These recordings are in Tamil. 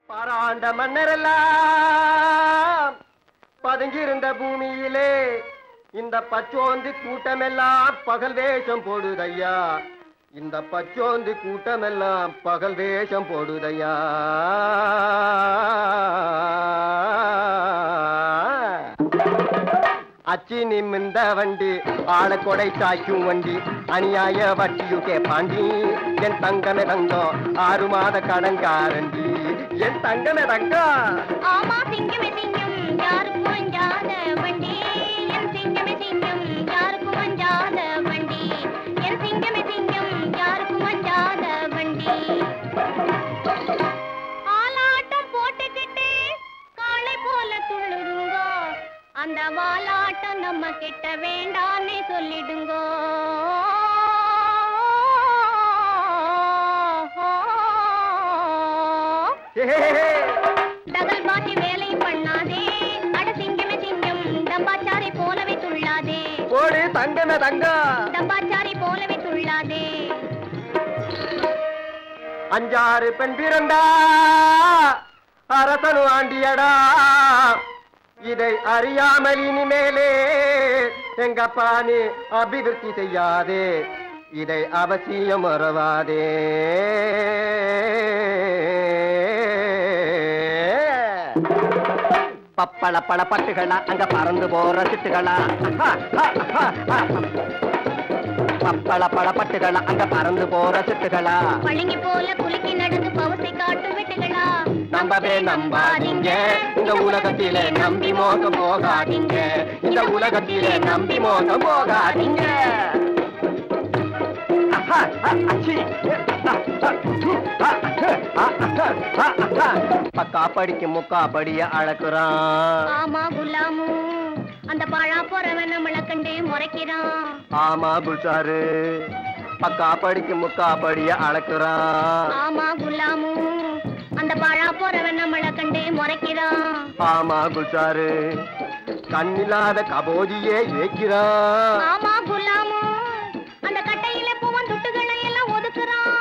பாராண்ட மன்னரெல்லாம் பதுங்கியிருந்த பூமியிலே இந்த பச்சோந்தி கூட்டமெல்லாம் பகல் வேஷம் போடுதையா. இந்த பச்சோந்தி கூட்டமெல்லாம் பகல் வேஷம் போடுதையா. அச்சி நிமிந்த வண்டி ஆள கொடை சாய்க்கும் வண்டி அநியாய வட்டியுக்கே பாண்டி என் தங்கமே தங்கம் 6 மாத கடன்காரண்டி என் தங்கமே தங்கம். ஆமா சிங்கமே சிங்கம் யாருக்கும் அஞ்சாத வண்டி என் சிங்கமே சிங்கம் யாருக்கும் அஞ்சாத வண்டி என் சிங்கமே சிங்கம் யாருக்கும் அஞ்சாத வண்டி. ஆலாட்டம் போட்டுக்கிட்டு காளை போல துள்ளுடுங்கோ அந்த வாலாட்டம் நம்ம கிட்ட வேண்டான்னு சொல்லிடுங்கோ. டகல் பாட்டி வேலை பண்ணாதே அட சிங்கமே சிங்கம் டம்பாச்சாரி போலவே துள்ளாதே. ஓடு தங்கமே தங்கம் டம்பாச்சாரி போலவே துள்ளாதே. 5 பெண் பிறந்தா அரசனு ஆண்டியடா. இதை அறியாமல் இனிமேலே எங்கப்பா நீ அபிவிருத்தி செய்யாதே. இதை அவசியம் மறவாதே. பப்பள பல பட்டுகளா அங்க பறந்து போற சிட்டுகளா. பப்பள பல பட்டுகளா அங்க பறந்து போற சிட்டுகளா. பழங்கி போல குலுக்கி நடந்து பவசை காட்டு வெட்டுகளா. நம்பவே நம்பாதீங்க இந்த உலகத்திலே நம்பி மோகம் போகாதீங்க. இந்த உலகத்திலே நம்பி மோகம் போகாதீங்க. பக்கா படிக்கு முக்கா படிய அழகுறான். ஆமா குலாமு அந்த பாழா போறவன் நம்மள கண்டு முறைக்கிறான். ஆமா புஷாரு பக்கா படிக்கு முக்கா படிய அழகுறான். ஆமா குலாமு அந்த பாழா போறவன் நம்மள கண்டு முறைக்கிறான். ஆமா குஷாரு கண்ணில்லாத கபோதியே ஏக்கிறான். ஆமா குலாமு அந்த கட்டையில பூவன் துட்டுகளை எல்லாம் ஒதுக்குறான்.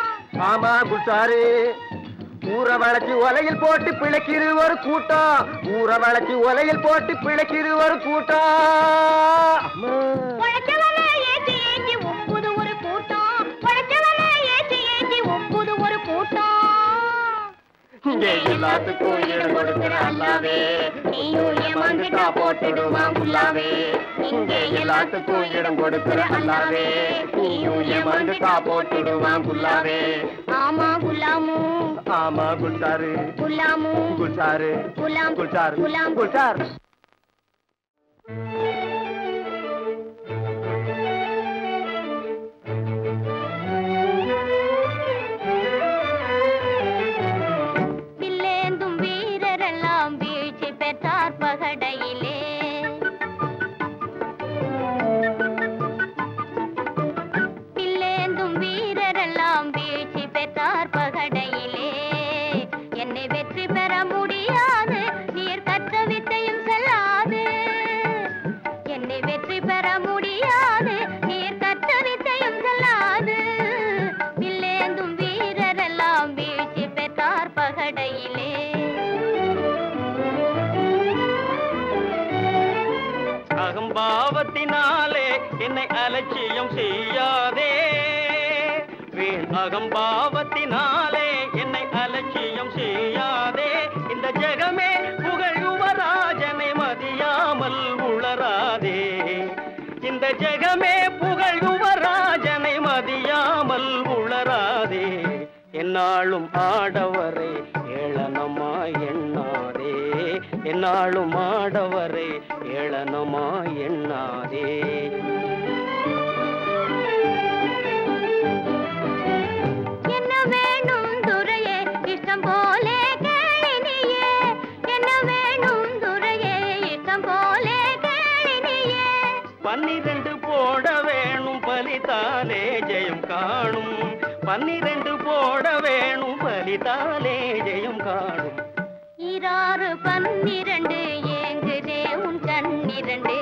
ஆமா குஷாரு ஊற வளைச்சி ஒலையில் போட்டு பிழைக்கிற ஒரு கூட்டம். ஊற வளைச்சி ஒலையில் போட்டு பிழைக்கிற ஒரு கூட்டம். உழைச்சவனை ஏற்றி ஏற்றி ஒப்புது ஒரு கூட்டம். உழைச்சவனை ஏற்றி ஏற்றி ஒப்புது ஒரு கூட்டம். இங்கே எல்லாத்துக்கும் இடம் கொடுக்கிற அல்லாவே நீயும் ஏமாந்துட்டா போட்டுடுவான் குல்லாவே. இங்கே எல்லாத்துக்கும் இடம் கொடுக்கிற அல்லாவே நீயும் ஏமாந்துட்டா போட்டுடுவான் குல்லாவே. ஆமா குலாமு ஆமா குல்சாரு குலாமு குல்சாரு குலாம் குல்சார் குலாம் குல்சார். வில்லேந்தும் வீரரெல்லாம் வீழ்ச்சி பெற்றார் பகடையிலே. வில்லேந்தும் வீரரெல்லாம் வீழ்ச்சி பெற்றார் பகடையிலே. என்னை வெற்றி பெற முடியாது நீர் கற்ற வித்தையும் செல்லாது. என்னை வெற்றி பெற முடியாது நீர் கற்ற வித்தையும் செல்லாது. வில்லேந்தும் வீரரெல்லாம் வீழ்ச்சி பெற்றார் பகடையிலே. அகம்பாவத்தினாலே என்னை அலட்சியம் செய்யாதே. வீண் அகம்பாவத்தினாலே என்னை அலட்சியம் செய்யாதே. இந்த ஜெகமே புகழ் யுவராஜனை மதியாமல் உளராதே. இந்த ஜெகமே புகழ் யுவராஜனை மதியாமல் உளராதே. என்னாலும் ஆடவரை ஏளனமாய் எண்ணாதே. என்னாலும் ஆடவரை ஏளனமாய் எண்ணாதே. என்ன வேணும் துரையே இஷ்டம் போலே கேளினியே. என்ன வேணும் துரையே இஷ்டம் போலே கேளினியே. 12 போட வேணும் பலித்தாலே ஜெயம் காணும். 12 போட வேணும் பலித்தாலே ஜெயம் காணும். 12 12 ஏங்குதே உன் கண்ணிரண்டு.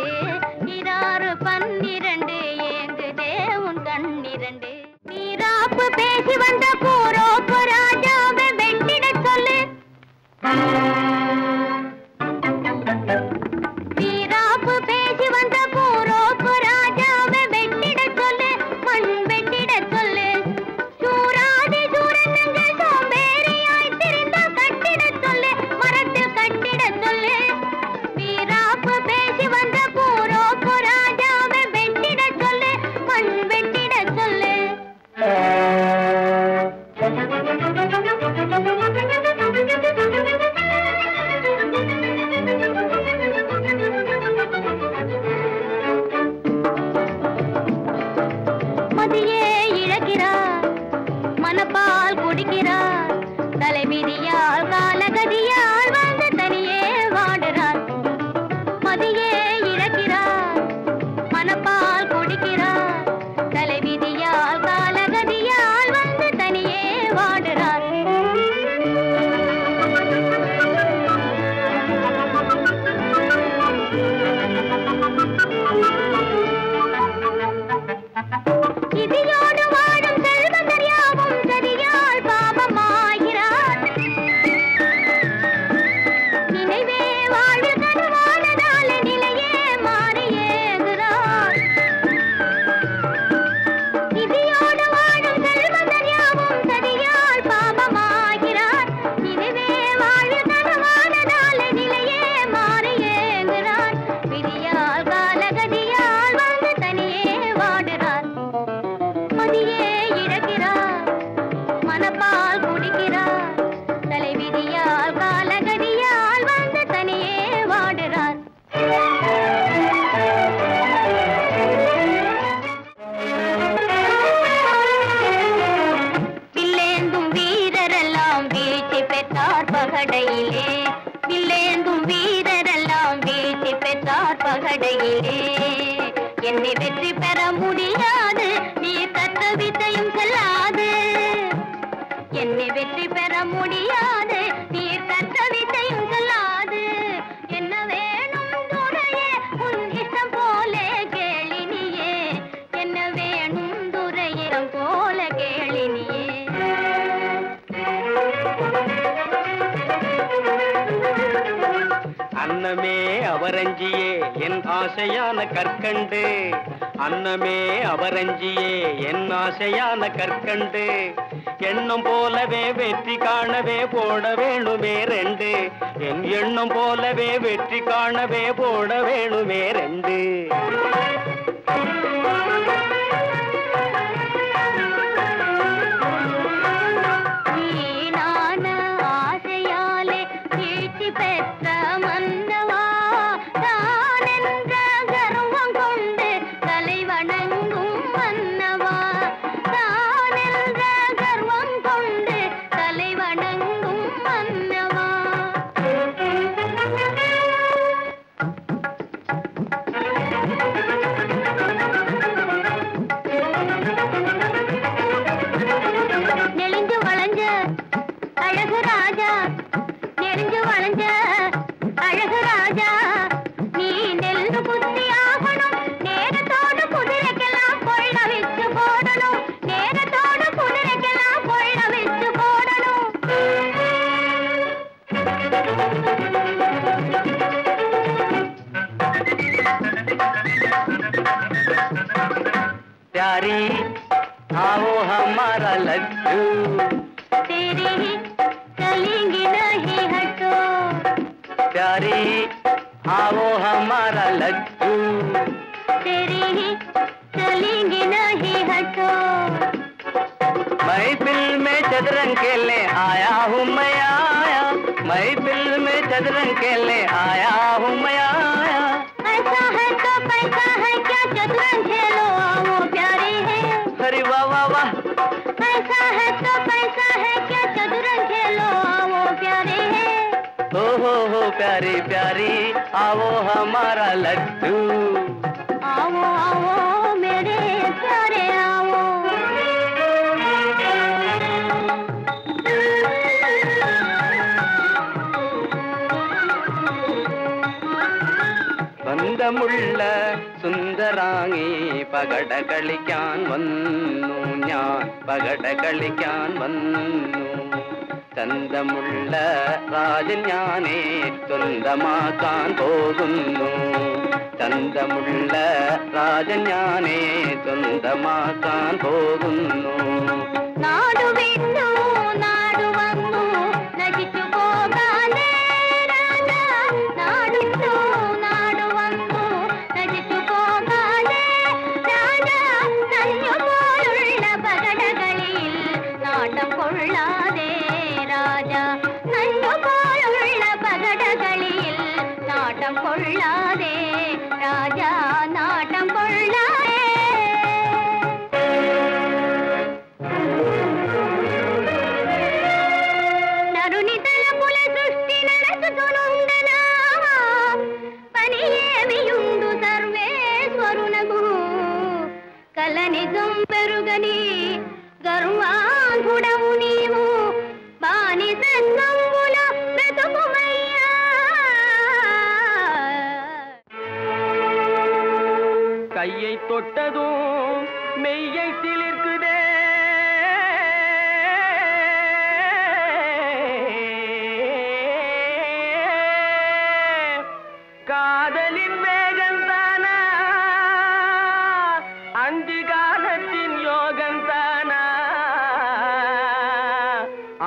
12 ஏங்குதே உன் கண்ணிரண்டு. வீராப்பு பேசி வந்த போரோப்பு ராஜாவை வெட்டிட சொல்லு. வீழ்ச்சி பெற்றார் பகடையிலே வில்லேந்தும் வீரரெல்லாம் வீழ்ச்சி பெற்றார் பகடையிலே என்னை வெற்றி பெற முடியாது நீ கற்ற வித்தையும் செல்லாது என்னை வெற்றி பெற முடியாது நீ கற்ற வித்தையும் செல்லாது என்ன வேணும் துரையே உன் இஷ்டம் போல கேளினியே என்ன வேணும் துரையே போல கேளினியே அன்னமே அவரஞ்சியே என் ஆசையான கற்கண்டு அன்னமே அவரஞ்சியே என் ஆசையான கற்கண்டு எண்ணம் போலவே வெற்றி காணவே போட வேணுமே ரெண்டு என் எண்ணம் போலவே வெற்றி காணவே போட வேணுமே ரெண்டு प्यारी आओ हमारा लड्डू तेरी चलेंगे नहीं हटो प्यारी आओ हमारा लड्डू तेरी चलेंगे नहीं हटो महफिल में चदरंग खेलने आया हूँ मैं आया महफिल में चदरंग खेलने आया हूँ मैं आया ऐसा है तो पैसा है क्या चतुरंग खेलो आओ प्यारे है अरे वाह वाह वाह ऐसा है तो पैसा है क्या चतुरंग खेलो आओ प्यारे है हो प्यारी प्यारी आओ हमारा लड्डू आओ आओ मेरे प्यारे आओ ബന്ധമുള്ള സുന്ദരാങ്ങി പകട കളിക്കാൻ വന്നു ഞാൻ പകട കളിക്കാൻ വന്നു ചന്തമുള്ള രാജൻ ഞാനേ സ്വന്തമാക്കാൻ പോകുന്നു ചന്തമുള്ള രാജൻ ഞാനേ സ്വന്തമാക്കാൻ പോകുന്നു നാടു വിട്ടു നാടു വന്നു നശിച്ചു പോകാതെ രാജാ നാടിട്ടു നാടു വന്നു നശിച്ചു പോകാതെ രാജാ നഞ്ഞു പോലുള്ള പകടകളിൽ നാട്ടം കൊള്ളാതെ രാജാ നഞ്ഞു പോലുള്ള പകടകളിൽ നാട്ടം കൊള്ളാതെ രാജാ നാട്ടം കൊള്ളാതെ నరుని తలపుల సృష్టి నడచుతునుండనా పని ఏమియుండు సర్వేశ్వరునకు కల నిజం పెరుగని గర్వాంధుడవు నీవు బానిస సంగుల బ్రతుకుమయ్యా கையை தொட்டதும் மெய்யை சிலிர்க்குதே காதலின் வேகந்தானா அந்திகாலத்தின் யோகந்தானா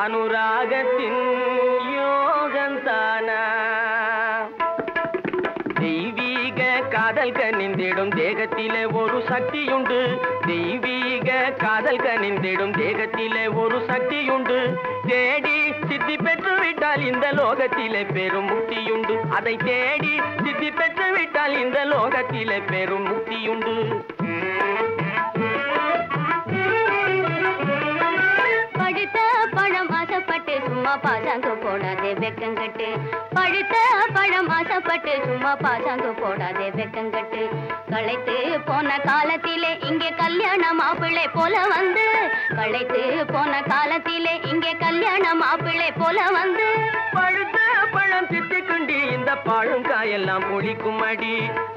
அனுராகத்தின் யோகந்தானா தெய்வீக காதல் கனிந்திடும் தேகத்திலே ஒரு சக்தியுண்டு தெய்வீக காதல் கனிந்திடும் தேகத்திலே ஒரு சக்தியுண்டு தேடி சித்தி பெற்று விட்டால் இந்த லோகத்திலே பெரும் முக்தியுண்டு அதை தேடி சித்தி பெற்று விட்டால் இந்த லோகத்திலே பெரும் முக்தியுண்டு படுத்த பழம் ஆசைப்பட்டு சும்மா பாசாங்கு போடாதே வெக்கங்கட்டு பழுத்த பழம் ஆசைப்பட்டு சும்மா பாசாங்கு போடாதே வெக்கங்கட்டு களைத்து போன காலத்திலே இங்கே கல்யாண மாப்பிள்ளை போல வந்து களைத்து போன காலத்திலே இங்கே கல்யாண மாப்பிள்ளை போல வந்து பழுத்த பழம் திட்டுக்குண்டி இந்த பழங்காயெல்லாம் ஒழிக்கும் அடி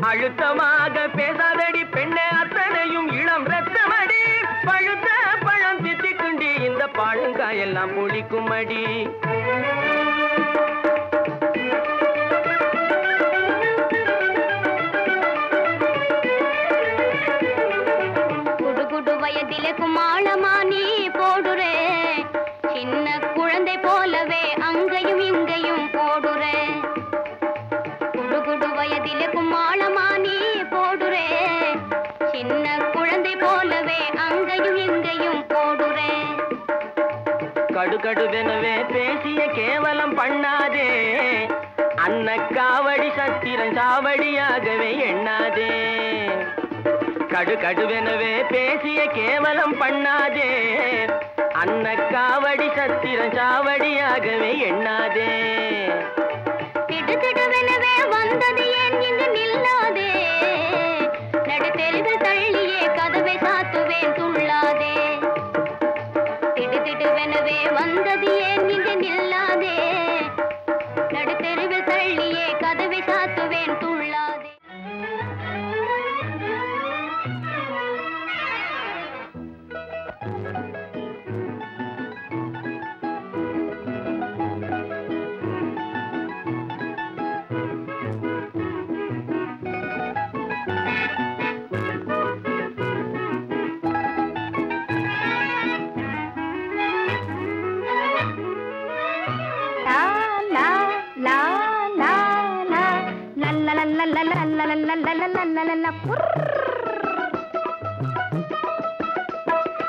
அழுத்தமாக பேசாதடி பெண்ணே அத்தனையும் இளம் ரத்தமடி பழுத்த பழம் திட்டுக்குண்டி இந்த பழங்காயெல்லாம் ஒழிக்கும் அடி குடு வயதிலே குமாளமா நீ போடுறே சின்ன குழந்தை போலவே அங்கையும் இங்கையும் போடுறே குடு வயதிலே குமாளமா நீ போடுறே சின்ன குழந்தை போலவே அங்கையும் இங்கையும் போடுறே கடுகடுவெனவே பேசிய கேவலம் பண்ணாதே அன்ன காவடி சத்திரன் சாவடியாகவே எண்ணாதே கடுகடுவெனவே பேசிய கேவலம் பண்ணாதே அன்ன காவடி சத்திரன் சாவடியாகவே எண்ணாதே திடுதிடுவெனவே வந்தது ஏன் இங்கு நில்லாதே நடுத்தெருவில் தள்ளியே கதவை சாத்துவேன் துள்ளாதே திடுதிடுவெனவே வந்தது ஏன் இங்கு நில்லாதே நடுத்தெருவில் தள்ளியே கதவை சாத்துவேன் துள்ளாதே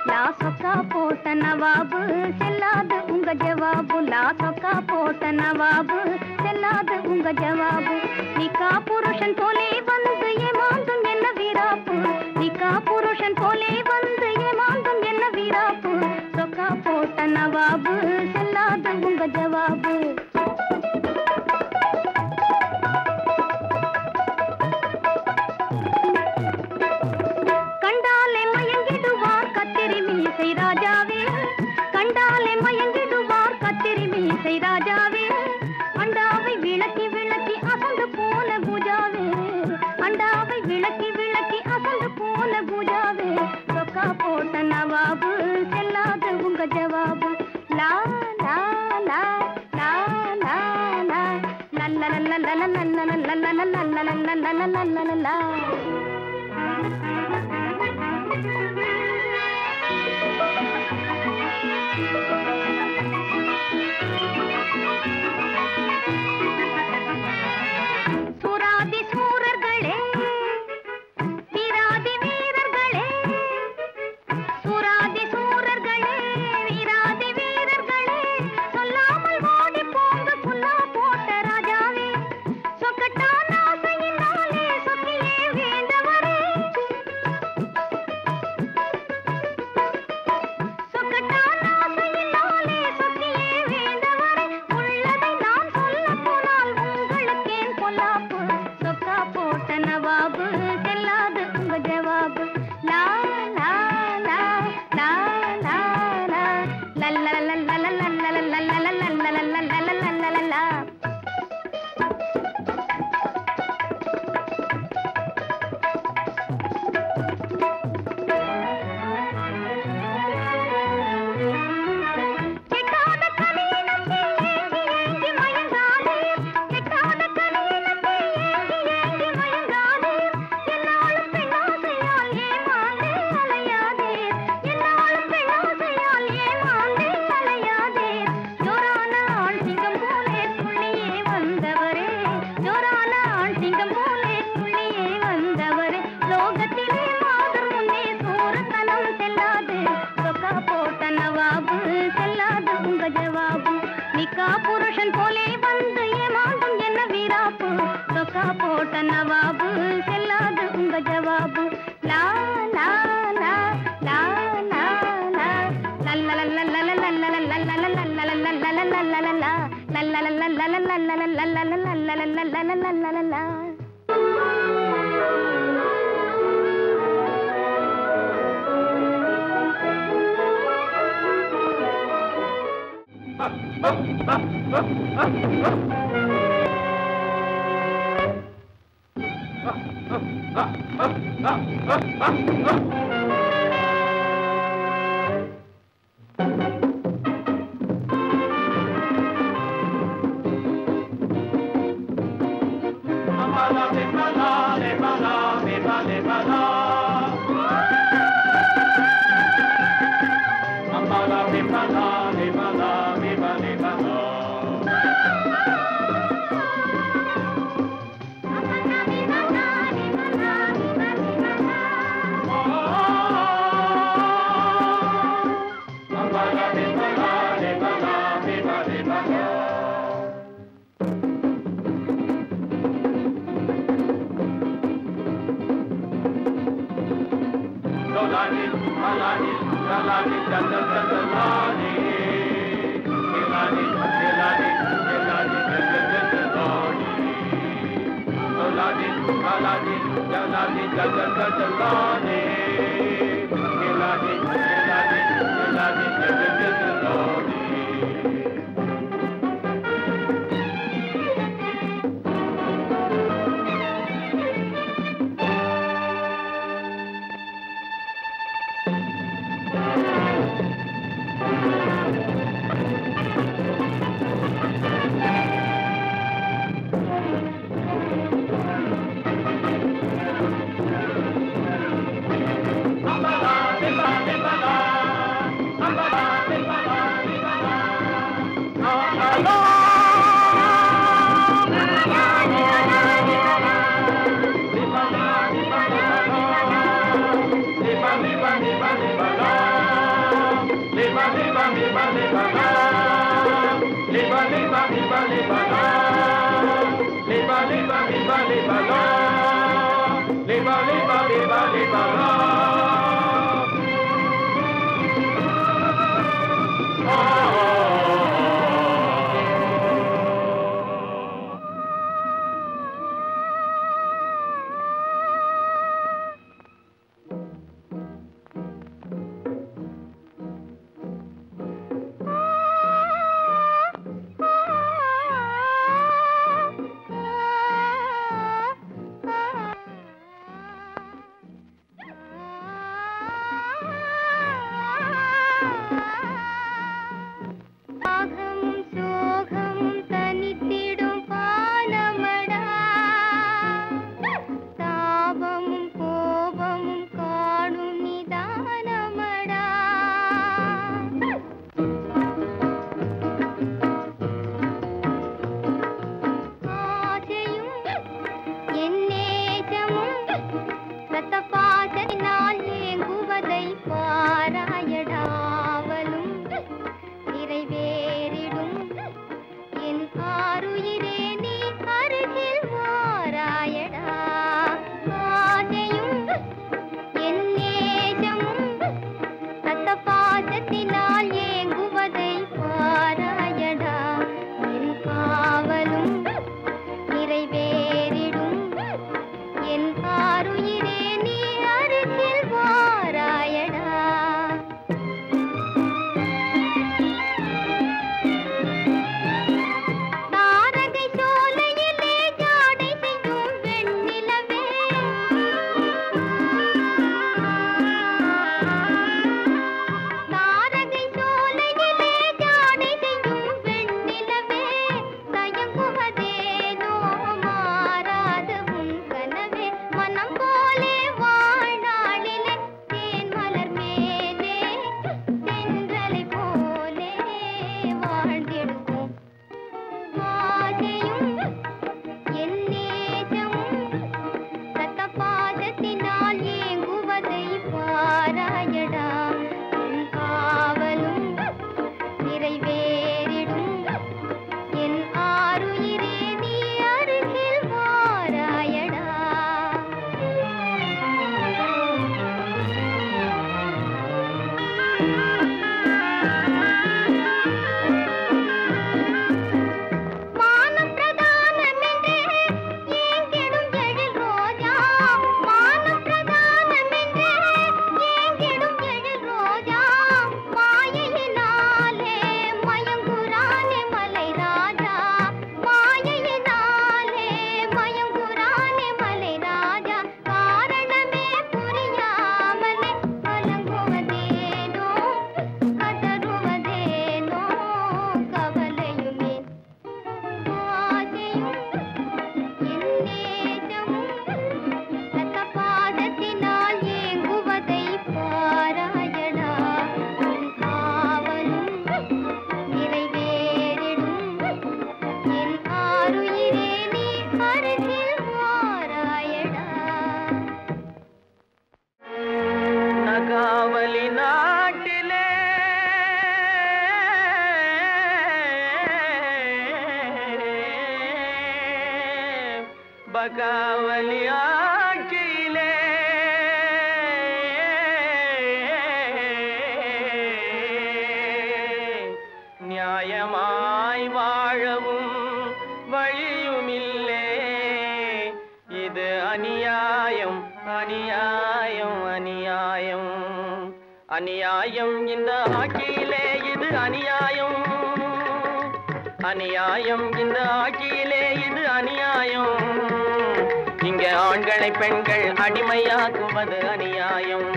லா சொக்கா போட்ட நவாபு செல்லாது உங்க ஜவாபு லா சொக்கா போட்ட நவாபு செல்லாது உங்க ஜவாபு நிக்கா புருஷன் போலே வந்து ஏமாந்தும் என்ன வீராப்பு நிக்கா புருஷன் போலே வந்து ஏமாந்தும் என்ன வீராப்பு சொக்கா போட்ட நவாபு செல்லாது உங்க ஜவாபு ராஜாவே கண்டாலே மயங்கிடுவார் கத்திரி மீசை ராஜாவே அண்டாவை விளக்கி விளக்கி அசந்து போன பூஜாவே அண்டாவை விளக்கி விளக்கி அசந்து போன பூஜாவே சொக்கா போட்ட நவாபு செல்லாது உங்க ஜவாபு லா லா லா லா லா லா லல்ல லல்ல லல்ல லல்ல லல்ல லல்ல லல்ல சூராதி சூரர்களே வீராதி வீரர்களே சூராதி சூரர்களே வீராதி வீரர்களே சொல்லாமல் ஓடி போங்க புல்லா போட்ட ராஜாவே சொக்கட்டான ஆசையினாலே சொக்கியே வேண்டவரே சொக்கட்டான ஆசையினாலே சொக்கியே வேண்டவரே உள்ளதை நான் சொல்ல போனால் உங்களுக்கேன் பொல்லாப்பு சொக்கா போட்ட நவாபு செல்லாது உங்க ஜவாபு லா லா லா லா லா லா லல்ல லல்ல லல்ல லல்ல லல்ல கெட்டாத கனியை நம்பி ஏங்கி ஏங்கி மயங்காதே கெட்டாத கனியை நம்பி ஏங்கி ஏங்கி மயங்காதே என்னாலும் பெண்ணாசையால் ஏமாந்தே அலையாதே என்னாலும் பெண்ணாசையால் ஏமாந்தே அலையாதே ஜோரான ஆண் சிங்கம் போலே துள்ளியே வந்தவரே ஜோரான ஆண் சிங்கம் போலே துள்ளியே வந்தவரே லோகத்திலே மாதர் முன்னே சூரத்தனம் செல்லாது சொக்கா போட்ட நவாபு செல்லாது உங்க ஜவாபு நிக்கா புருஷன் போலே வந்து ஏமாந்தும் என்ன வீராப்பு சொக்கா போட்ட நவாபு செல்லாது உங்க ஜவாபு லா லா லா லா லா லா லல்ல லல்ல லல்ல லல்ல லல்ல லல்ல லல்ல காவலி ஆட்சியிலே நியாயமாய் வாழவும் வழியுமில்லே. இது அநியாயம் அநியாயம் அநியாயம் அநியாயம் இந்த ஆட்சியிலே. இது அநியாயம் அநியாயம் இந்த ஆட்சியிலே. இது அநியாயம். இங்கே ஆண்களை பெண்கள் அடிமையாக்குவது அநியாயம்.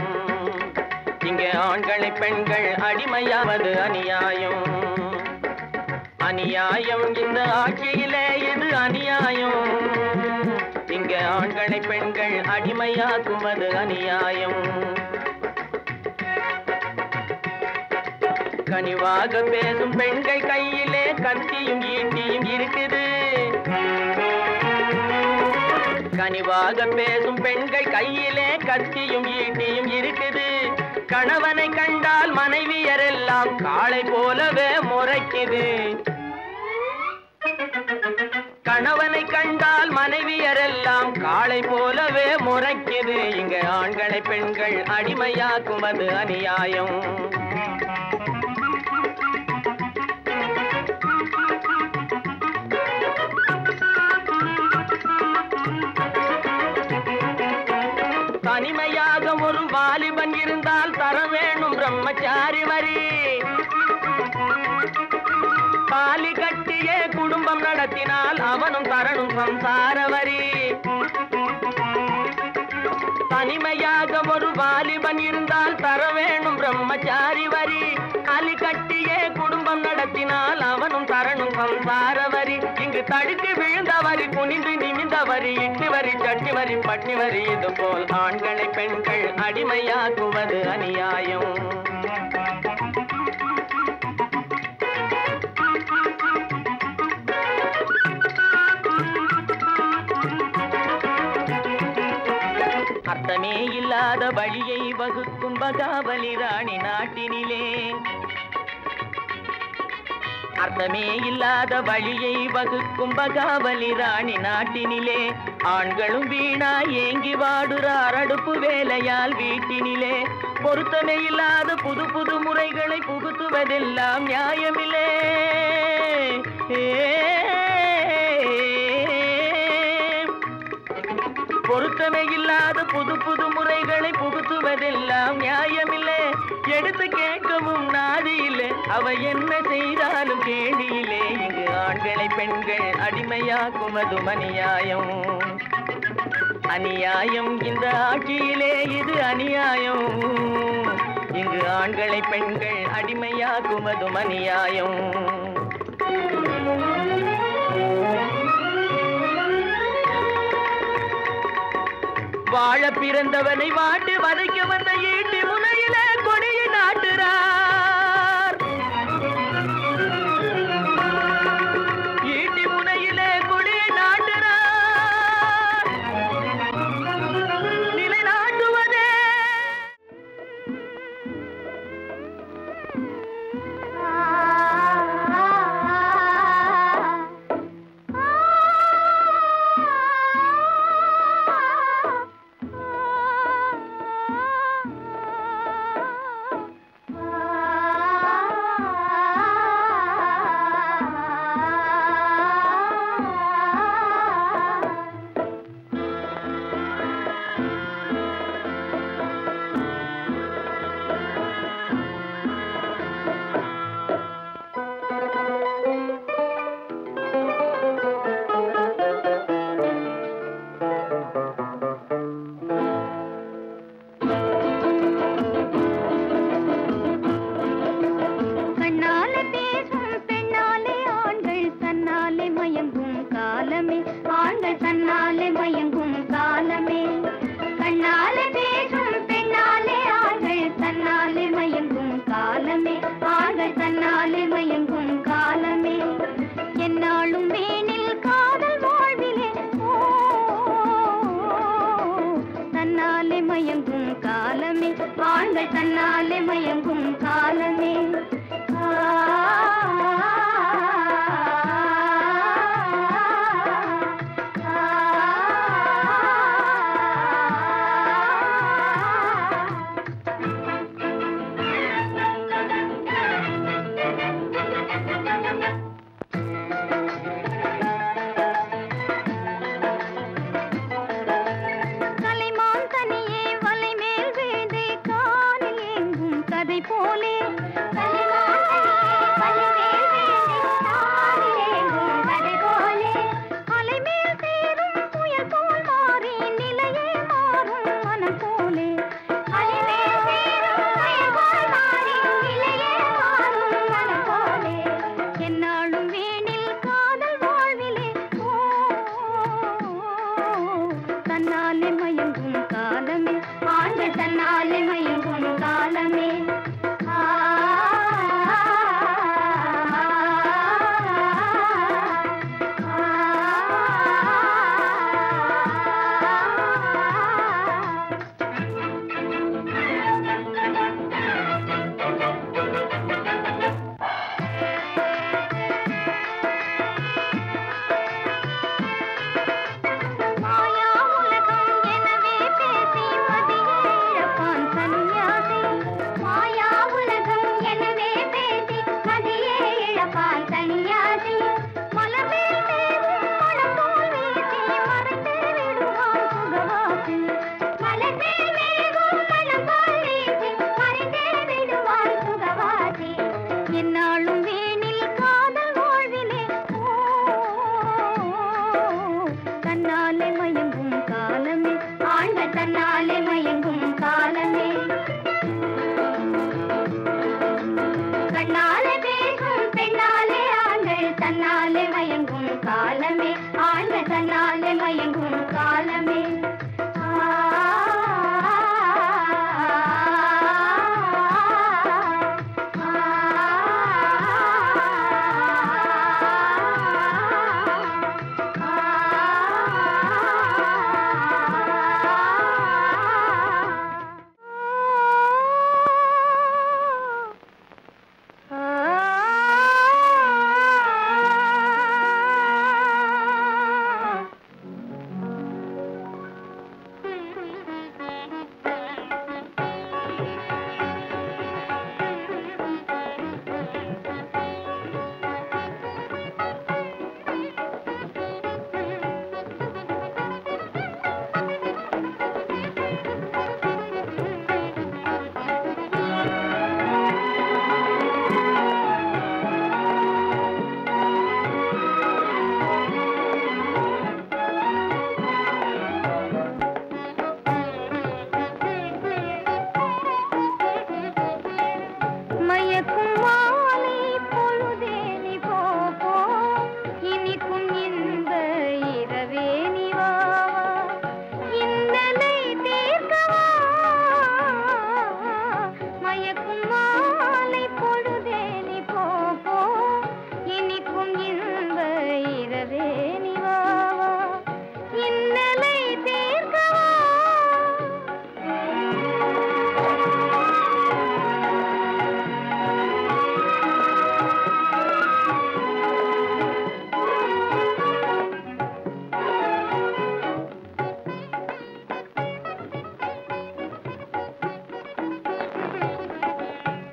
இங்கே ஆண்களை பெண்கள் அடிமையாவது அநியாயம். அநியாயம் இந்த ஆட்சியிலே. இது அநியாயம். இங்கே ஆண்களை பெண்கள் அடிமையாக்குவது அநியாயம். கனிவாக பேசும் பெண்கள் கையிலே கத்தியும் ஈட்டியும் இருக்குது. கனிவாக பேசும் பெண்கள் கையிலே கத்தியும் ஈட்டியும் இருக்குது. கணவனை கண்டால் மனைவியரெல்லாம் காளை போலவே முறைக்குது. கணவனை கண்டால் மனைவியரெல்லாம் காளை போலவே முறைக்குது. இங்க ஆண்களை பெண்கள் அடிமையாக்குவது அநியாயம். தனிமையாக ஒரு வாலிபன் இருந்தால் தர வேணும் பிரம்மச்சாரி வரி. தாலி கட்டியே குடும்பம் நடத்தினால் அவனும் தரணும் சம்சார வரி. தனிமையாக ஒரு வாலிபன் இருந்தால் தர வேணும் பிரம்மச்சாரி வரி. தாலி கட்டியே குடும்பம் நடத்தினால் அவனும் தரணும் சம்சார வரி. இங்கு தடுத்து விழுந்த வரி, குனிந்து நிமிந்த வரி, இட்டு வரி, சட்டி வரி, பட்டி வரி. இது போல் ஆண்களை பெண்கள் அடிமையாக்குவது அநியாயம். அர்த்தமே இல்லாத வழியை வகுக்கும் பகாவலி ராணி நாட்டினிலே. அர்த்தமே இல்லாத வழியை வகுக்கும் பகாவலி ராணி நாட்டினிலே. ஆண்களும் வீணா ஏங்கி வாடுறார் அடுப்பு வேலையால் வீட்டினிலே. பொருத்தமே இல்லாத புது புது முறைகளை புகுத்துவதெல்லாம் நியாயமில்லே. பொருத்தமே இல்லாத புது புது முறைகளை புகுத்துவதெல்லாம் நியாயமில்லை. எடுத்து கேட்கவும் நாதியில்லை, அவ என்ன செய்தாலும் கேடியிலே. இங்கு ஆண்களை பெண்கள் அடிமையாக்குவதும் அநியாயம். அநியாயம் இந்த ஆட்சியிலே. இது அநியாயம். இங்கு ஆண்களை பெண்கள் அடிமையாக்குவதும் அநியாயம். வாழ பிறந்தவனை வாட்டி வதைக்க வந்த ஈட்டி முனையிலே கொடியை நாட்டுறார். ஈட்டி முனையிலே கொடியை நாட்டுறார். நிலை நாட்டுவதே ஆண்கள் தன்னாலே மயங்கும் காலமே. தன்னாலே மயங்கும் காலமே ஆண்மை தன்னாலே மயங்கும் காலமே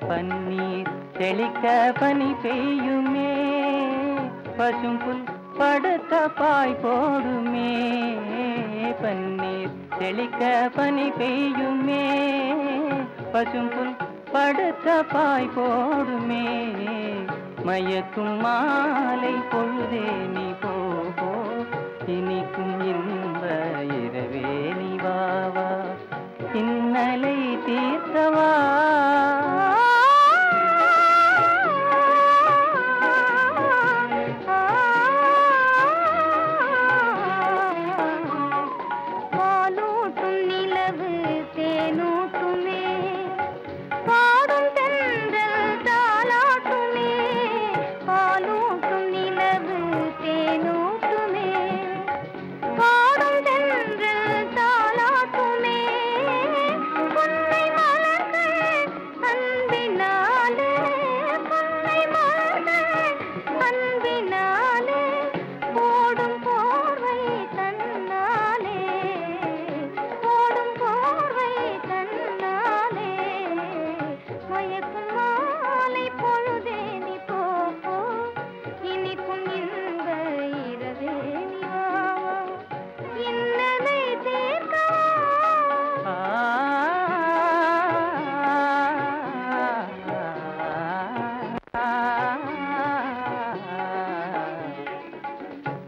பன்னீர் தெளிக்க பனி பெய்யுமே பசும்புல் படுத்த பாய் போடுமே பன்னீர் தெளிக்க பனி பெய்யுமே பசும்புல் படுத்த பாய் போடுமே மயக்கும் மாலை பொழுதே நீ போ இனிக்கும் இன்ப இரவே நீ வாவா இன்னலை தீர்த்தவா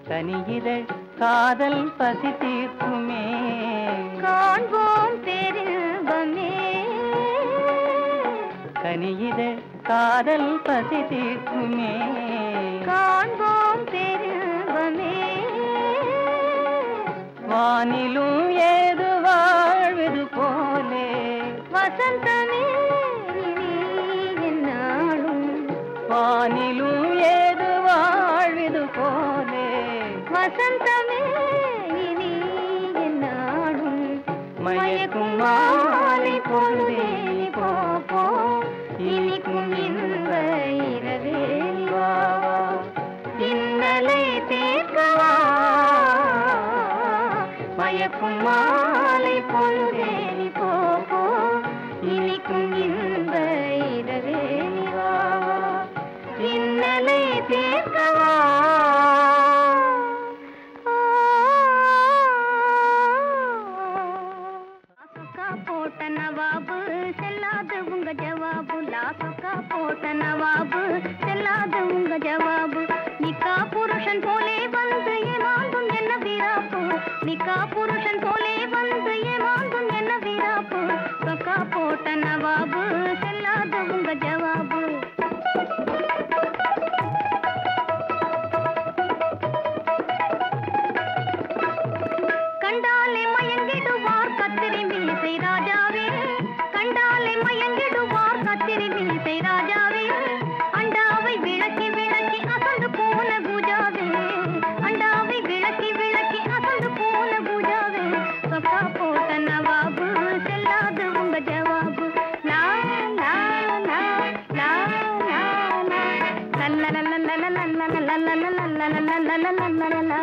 தனியிதழ் காதல் பசி தீர்க்குமே காண்போம் பேரின்பமே கனியிதழ் காதல் பசி தீர்க்குமே காண்போம் பேரின்பமே வானிலும் ஏது வாழ்வது போலே வசந்தமே என்னாலும் வானிலும் ஏது வாழ்வது போலே வசந்தமே இனி என்னாலும் மயக்கும் மாலை பொழுதே போ போ இனிக்கும் இன்ப இரவே வா இன்னலை தீர்க்கவா மயக்கும் மாலை பொழுதே போ போ இனிக்கும் இன்ப இரவே வா இன்னலை தீர்க்கவா போட்ட நவாபு செல்லாத உங்க ஜவாபு லாசுக்கா போட்ட நவாபு செல்லாத உங்க ஜவாபு நிக்கா புருஷன் போலே வந்து ஏமாந்தும் என்ன வீராப்பு நிக்கா புருஷன் போலே வந்து ஏமாந்தும் என்ன வீராப்பு சொக்கா போட்ட நவாபு செல்லாத உங்க ஜவாபு போன பூஜாவே அண்டாவை விளக்கி விளக்கி அசந்து போன பூஜாவே சொக்கா போட்ட நவாபு செல்லாது உங்க ஜவாபு லா லா லா லா லா லா